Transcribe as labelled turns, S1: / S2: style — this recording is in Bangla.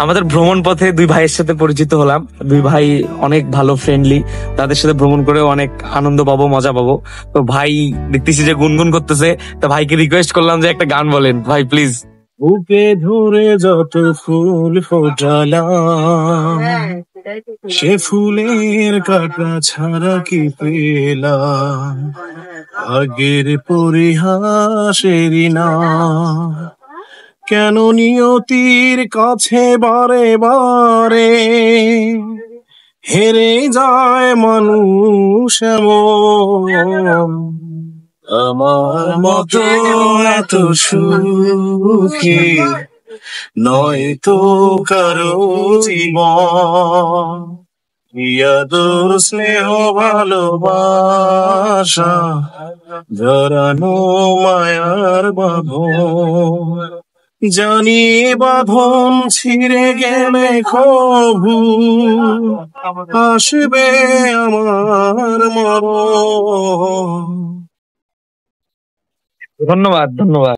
S1: আমাদের ভ্রমণ পথে দুই ভাইয়ের সাথে পরিচিত হলাম। দুই ভাই অনেক ভালো, ফ্রেন্ডলি। তাদের সাথে ভ্রমণ করে অনেক আনন্দ পাবো, মজা পাবো। তো ভাই দেখতেছি যে গুনগুন করতেছে, তা ভাইকে রিকোয়েস্ট করলাম যে একটা গান বলেন ভাই প্লিজ। বুকে ধরে যত ফুল ফোটালাম, সে ফুলের কাটা ছাড়া কি পেলাম, আগের পরিহাসেরই না, কেন নিয়তির কাছে বারে বারে হেরে যায় মানুষ এমন। আমার মতো এত সুখী নয় তো কারো জীবন, ইয়াদুর স্নেহ ভালোবাসা জড়ানো মায়ার বাঁধন, জানি বাঁধন ছিঁড়ে গেলে কভু আসবে আমার মরণ। ধন্যবাদ, ধন্যবাদ।